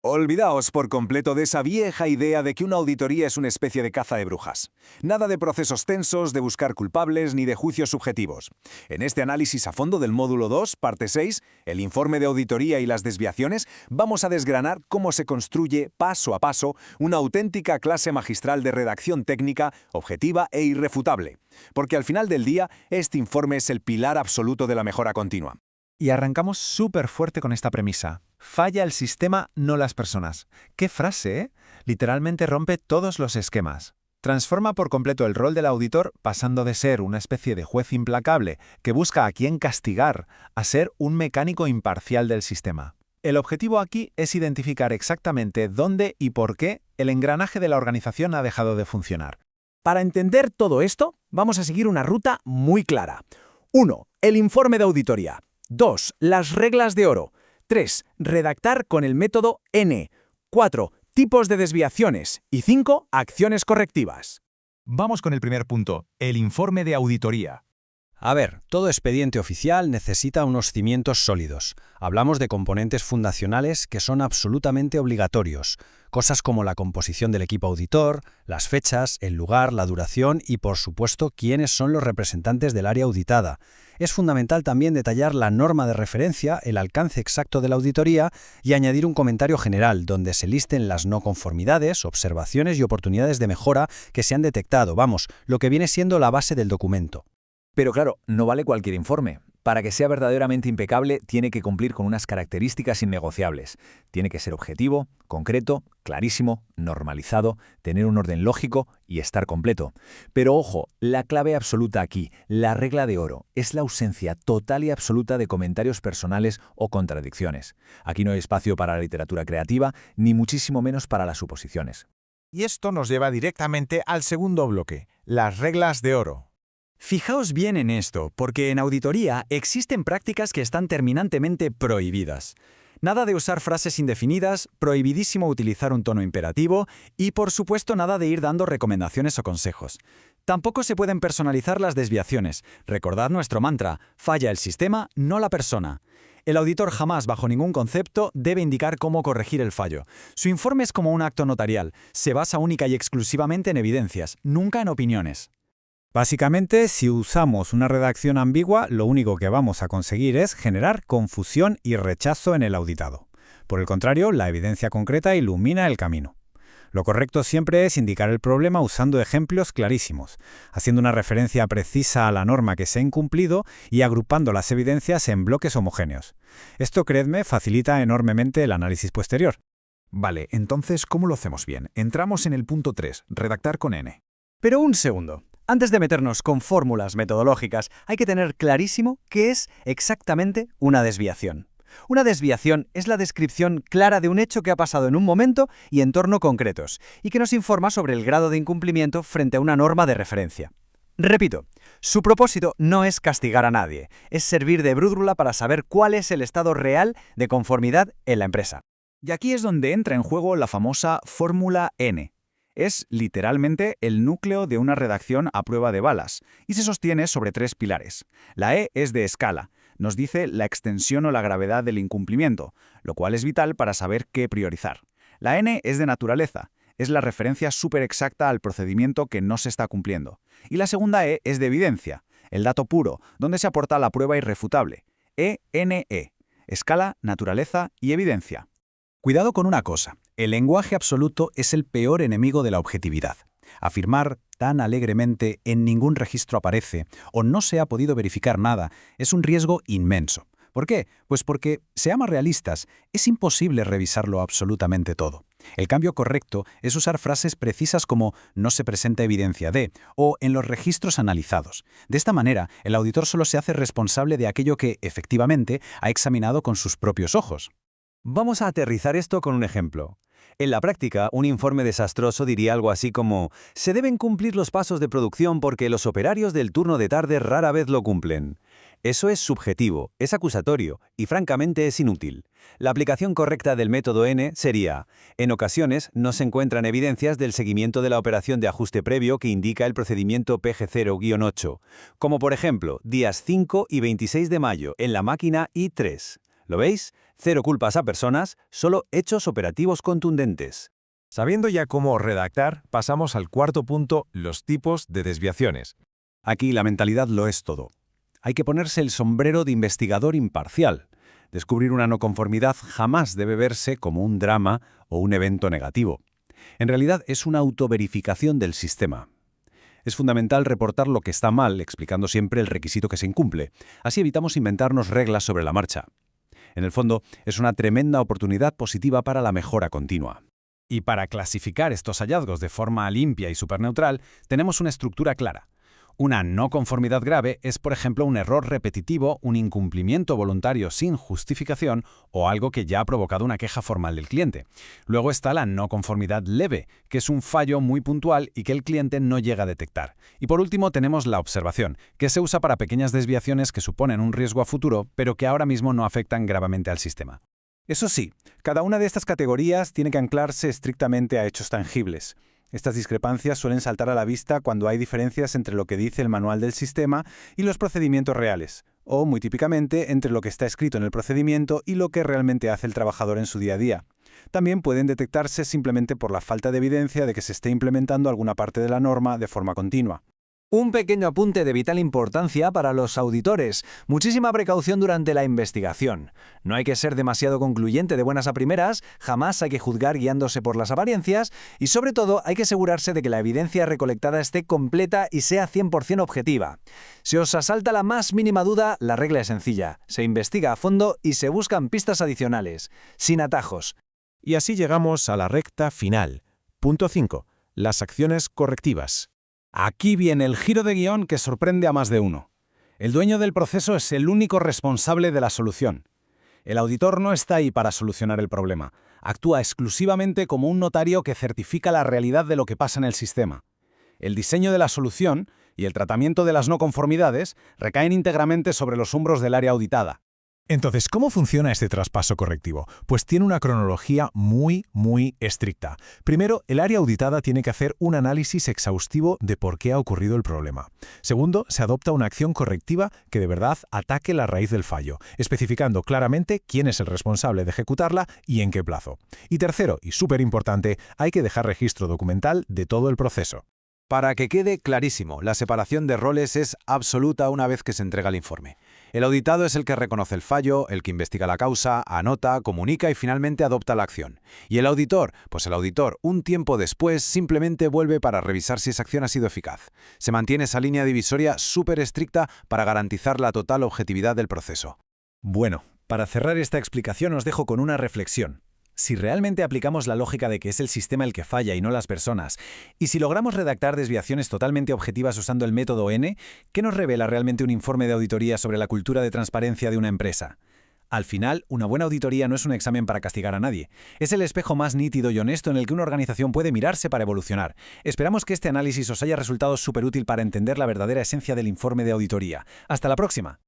Olvidaos por completo de esa vieja idea de que una auditoría es una especie de caza de brujas. Nada de procesos tensos, de buscar culpables ni de juicios subjetivos. En este análisis a fondo del módulo 2, parte 6, el informe de auditoría y las desviaciones, vamos a desgranar cómo se construye, paso a paso, una auténtica clase magistral de redacción técnica, objetiva e irrefutable. Porque al final del día, este informe es el pilar absoluto de la mejora continua. Y arrancamos súper fuerte con esta premisa. Falla el sistema, no las personas. ¡Qué frase, eh! Literalmente rompe todos los esquemas. Transforma por completo el rol del auditor, pasando de ser una especie de juez implacable que busca a quién castigar, a ser un mecánico imparcial del sistema. El objetivo aquí es identificar exactamente dónde y por qué el engranaje de la organización ha dejado de funcionar. Para entender todo esto, vamos a seguir una ruta muy clara. 1. El informe de auditoría. 2. Las reglas de oro. 3. Redactar con el método N. 4. Tipos de desviaciones. Y 5. Acciones correctivas. Vamos con el primer punto, el informe de auditoría. A ver, todo expediente oficial necesita unos cimientos sólidos. Hablamos de componentes fundacionales que son absolutamente obligatorios. Cosas como la composición del equipo auditor, las fechas, el lugar, la duración y, por supuesto, quiénes son los representantes del área auditada. Es fundamental también detallar la norma de referencia, el alcance exacto de la auditoría y añadir un comentario general donde se listen las no conformidades, observaciones y oportunidades de mejora que se han detectado. Vamos, lo que viene siendo la base del documento. Pero claro, no vale cualquier informe. Para que sea verdaderamente impecable, tiene que cumplir con unas características innegociables. Tiene que ser objetivo, concreto, clarísimo, normalizado, tener un orden lógico y estar completo. Pero ojo, la clave absoluta aquí, la regla de oro, es la ausencia total y absoluta de comentarios personales o contradicciones. Aquí no hay espacio para la literatura creativa, ni muchísimo menos para las suposiciones. Y esto nos lleva directamente al segundo bloque, las reglas de oro. Fijaos bien en esto, porque en auditoría existen prácticas que están terminantemente prohibidas. Nada de usar frases indefinidas, prohibidísimo utilizar un tono imperativo y, por supuesto, nada de ir dando recomendaciones o consejos. Tampoco se pueden personalizar las desviaciones. Recordad nuestro mantra, falla el sistema, no la persona. El auditor jamás, bajo ningún concepto, debe indicar cómo corregir el fallo. Su informe es como un acto notarial, se basa única y exclusivamente en evidencias, nunca en opiniones. Básicamente, si usamos una redacción ambigua, lo único que vamos a conseguir es generar confusión y rechazo en el auditado. Por el contrario, la evidencia concreta ilumina el camino. Lo correcto siempre es indicar el problema usando ejemplos clarísimos, haciendo una referencia precisa a la norma que se ha incumplido y agrupando las evidencias en bloques homogéneos. Esto, creedme, facilita enormemente el análisis posterior. Vale, entonces, ¿cómo lo hacemos bien? Entramos en el punto 3, redactar con N. Pero un segundo. Antes de meternos con fórmulas metodológicas, hay que tener clarísimo qué es exactamente una desviación. Una desviación es la descripción clara de un hecho que ha pasado en un momento y entorno concretos, y que nos informa sobre el grado de incumplimiento frente a una norma de referencia. Repito, su propósito no es castigar a nadie, es servir de brújula para saber cuál es el estado real de conformidad en la empresa. Y aquí es donde entra en juego la famosa fórmula N. Es literalmente el núcleo de una redacción a prueba de balas y se sostiene sobre 3 pilares. La E es de escala, nos dice la extensión o la gravedad del incumplimiento, lo cual es vital para saber qué priorizar. La N es de naturaleza, es la referencia súper exacta al procedimiento que no se está cumpliendo. Y la segunda E es de evidencia, el dato puro, donde se aporta la prueba irrefutable. ENE, escala, naturaleza y evidencia. Cuidado con una cosa, el lenguaje absoluto es el peor enemigo de la objetividad. Afirmar tan alegremente en ningún registro aparece o no se ha podido verificar nada es un riesgo inmenso. ¿Por qué? Pues porque, seamos realistas, es imposible revisarlo absolutamente todo. El cambio correcto es usar frases precisas como «no se presenta evidencia de» o «en los registros analizados». De esta manera, el auditor solo se hace responsable de aquello que, efectivamente, ha examinado con sus propios ojos. Vamos a aterrizar esto con un ejemplo. En la práctica, un informe desastroso diría algo así como «se deben cumplir los pasos de producción porque los operarios del turno de tarde rara vez lo cumplen». Eso es subjetivo, es acusatorio y francamente es inútil. La aplicación correcta del método N sería, en ocasiones no se encuentran evidencias del seguimiento de la operación de ajuste previo que indica el procedimiento PG0-8, como por ejemplo días 5 y 26 de mayo en la máquina I3. ¿Lo veis? Cero culpas a personas, solo hechos operativos contundentes. Sabiendo ya cómo redactar, pasamos al cuarto punto, los tipos de desviaciones. Aquí la mentalidad lo es todo. Hay que ponerse el sombrero de investigador imparcial. Descubrir una no conformidad jamás debe verse como un drama o un evento negativo. En realidad es una autoverificación del sistema. Es fundamental reportar lo que está mal, explicando siempre el requisito que se incumple. Así evitamos inventarnos reglas sobre la marcha. En el fondo, es una tremenda oportunidad positiva para la mejora continua. Y para clasificar estos hallazgos de forma limpia y superneutral, tenemos una estructura clara. Una no conformidad grave es, por ejemplo, un error repetitivo, un incumplimiento voluntario sin justificación o algo que ya ha provocado una queja formal del cliente. Luego está la no conformidad leve, que es un fallo muy puntual y que el cliente no llega a detectar. Y por último tenemos la observación, que se usa para pequeñas desviaciones que suponen un riesgo a futuro, pero que ahora mismo no afectan gravemente al sistema. Eso sí, cada una de estas categorías tiene que anclarse estrictamente a hechos tangibles. Estas discrepancias suelen saltar a la vista cuando hay diferencias entre lo que dice el manual del sistema y los procedimientos reales, o, muy típicamente, entre lo que está escrito en el procedimiento y lo que realmente hace el trabajador en su día a día. También pueden detectarse simplemente por la falta de evidencia de que se esté implementando alguna parte de la norma de forma continua. Un pequeño apunte de vital importancia para los auditores. Muchísima precaución durante la investigación. No hay que ser demasiado concluyente de buenas a primeras, jamás hay que juzgar guiándose por las apariencias y sobre todo hay que asegurarse de que la evidencia recolectada esté completa y sea 100% objetiva. Si os asalta la más mínima duda, la regla es sencilla. Se investiga a fondo y se buscan pistas adicionales, sin atajos. Y así llegamos a la recta final. Punto 5. Las acciones correctivas. Aquí viene el giro de guión que sorprende a más de uno. El dueño del proceso es el único responsable de la solución. El auditor no está ahí para solucionar el problema. Actúa exclusivamente como un notario que certifica la realidad de lo que pasa en el sistema. El diseño de la solución y el tratamiento de las no conformidades recaen íntegramente sobre los hombros del área auditada. Entonces, ¿cómo funciona este traspaso correctivo? Pues tiene una cronología muy estricta. Primero, el área auditada tiene que hacer un análisis exhaustivo de por qué ha ocurrido el problema. Segundo, se adopta una acción correctiva que de verdad ataque la raíz del fallo, especificando claramente quién es el responsable de ejecutarla y en qué plazo. Y tercero, y súper importante, hay que dejar registro documental de todo el proceso. Para que quede clarísimo, la separación de roles es absoluta una vez que se entrega el informe. El auditado es el que reconoce el fallo, el que investiga la causa, anota, comunica y finalmente adopta la acción. ¿Y el auditor? Pues el auditor, un tiempo después, simplemente vuelve para revisar si esa acción ha sido eficaz. Se mantiene esa línea divisoria súper estricta para garantizar la total objetividad del proceso. Bueno, para cerrar esta explicación os dejo con una reflexión. Si realmente aplicamos la lógica de que es el sistema el que falla y no las personas, y si logramos redactar desviaciones totalmente objetivas usando el método N, ¿qué nos revela realmente un informe de auditoría sobre la cultura de transparencia de una empresa? Al final, una buena auditoría no es un examen para castigar a nadie. Es el espejo más nítido y honesto en el que una organización puede mirarse para evolucionar. Esperamos que este análisis os haya resultado súper útil para entender la verdadera esencia del informe de auditoría. ¡Hasta la próxima!